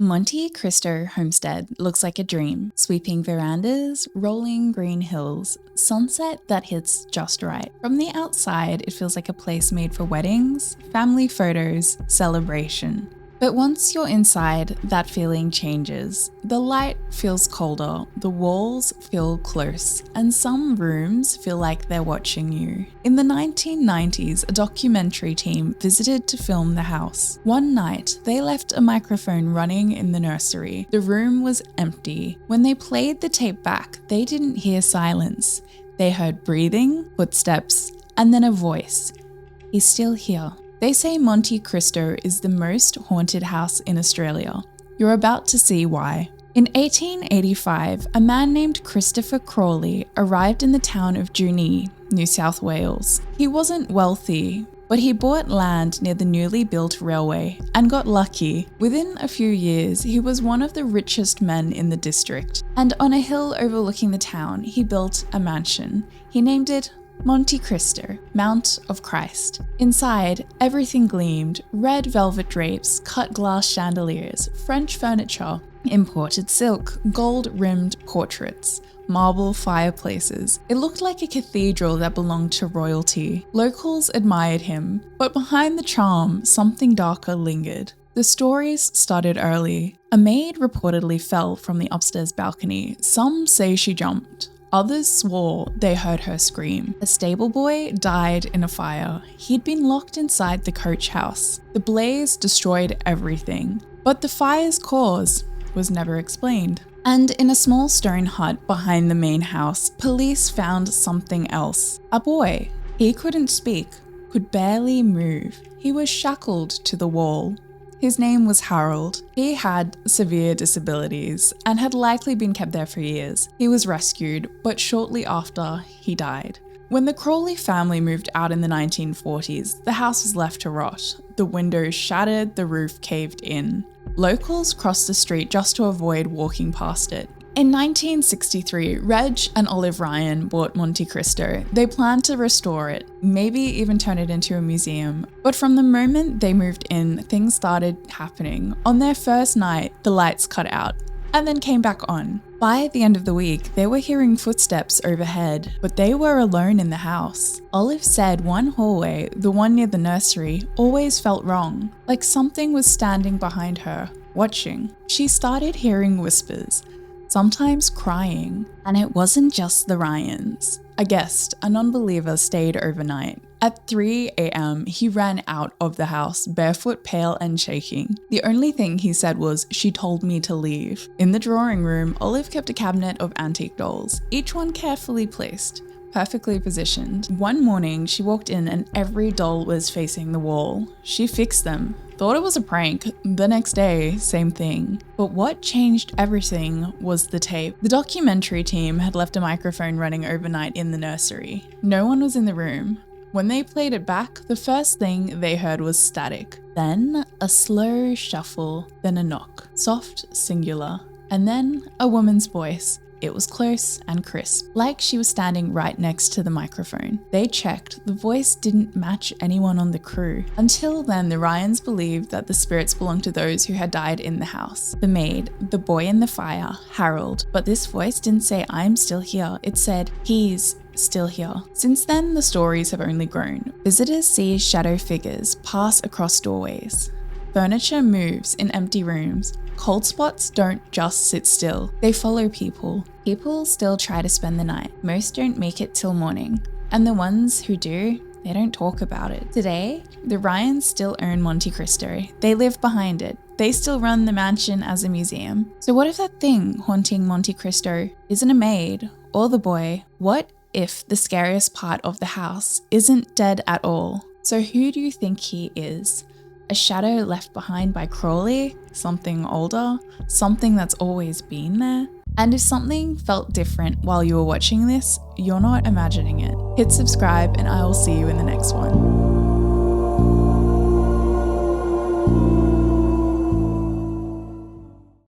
Monte Cristo Homestead looks like a dream. Sweeping verandas, rolling green hills, sunset that hits just right. From the outside, it feels like a place made for weddings, family photos, celebration. But once you're inside, that feeling changes. The light feels colder, the walls feel close, and some rooms feel like they're watching you. In the 1990s, a documentary team visited to film the house. One night, they left a microphone running in the nursery. The room was empty. When they played the tape back, they didn't hear silence. They heard breathing, footsteps, and then a voice. "He's still here." They say Monte Cristo is the most haunted house in Australia. You're about to see why. In 1885, a man named Christopher Crawley arrived in the town of Junee, New South Wales. He wasn't wealthy, but he bought land near the newly built railway and got lucky. Within a few years, he was one of the richest men in the district. And on a hill overlooking the town, he built a mansion. He named it Monte Cristo, Mount of Christ. Inside, everything gleamed: red velvet drapes, cut glass chandeliers, French furniture, imported silk, gold-rimmed portraits, marble fireplaces. It looked like a cathedral that belonged to royalty. Locals admired him, but behind the charm, something darker lingered. The stories started early. A maid reportedly fell from the upstairs balcony. Some say she jumped. Others swore they heard her scream. A stable boy died in a fire. He'd been locked inside the coach house. The blaze destroyed everything, but the fire's cause was never explained. And in a small stone hut behind the main house, police found something else. A boy. He couldn't speak, could barely move. He was shackled to the wall. His name was Harold. He had severe disabilities and had likely been kept there for years. He was rescued, but shortly after, he died. When the Crawley family moved out in the 1940s, the house was left to rot. The windows shattered, the roof caved in. Locals crossed the street just to avoid walking past it. In 1963, Reg and Olive Ryan bought Monte Cristo. They planned to restore it, maybe even turn it into a museum. But from the moment they moved in, things started happening. On their first night, the lights cut out and then came back on. By the end of the week, they were hearing footsteps overhead, but they were alone in the house. Olive said one hallway, the one near the nursery, always felt wrong, like something was standing behind her, watching. She started hearing whispers, sometimes crying, and it wasn't just the Ryans. A guest, a non-believer, stayed overnight. At 3 a.m, he ran out of the house, barefoot, pale, and shaking. The only thing he said was, "She told me to leave." In the drawing room, Olive kept a cabinet of antique dolls, each one carefully placed, perfectly positioned. One morning, she walked in and every doll was facing the wall. She fixed them. Thought it was a prank. The next day, same thing. But what changed everything was the tape. The documentary team had left a microphone running overnight in the nursery. No one was in the room. When they played it back, the first thing they heard was static. Then a slow shuffle, then a knock. Soft, singular. And then a woman's voice. It was close and crisp, like she was standing right next to the microphone. They checked. The voice didn't match anyone on the crew. Until then, the Ryans believed that the spirits belonged to those who had died in the house. The maid, the boy in the fire, Harold. But this voice didn't say, "I'm still here." It said, "He's still here." Since then, the stories have only grown. Visitors see shadow figures pass across doorways. Furniture moves in empty rooms. Cold spots don't just sit still, they follow people. People still try to spend the night. Most don't make it till morning. And the ones who do, they don't talk about it. Today, the Ryans still own Monte Cristo. They live behind it. They still run the mansion as a museum. So what if that thing haunting Monte Cristo isn't a maid or the boy? What if the scariest part of the house isn't dead at all? So who do you think he is? A shadow left behind by Crawley? Something older? Something that's always been there? And if something felt different while you were watching this, you're not imagining it. Hit subscribe and I will see you in the next one.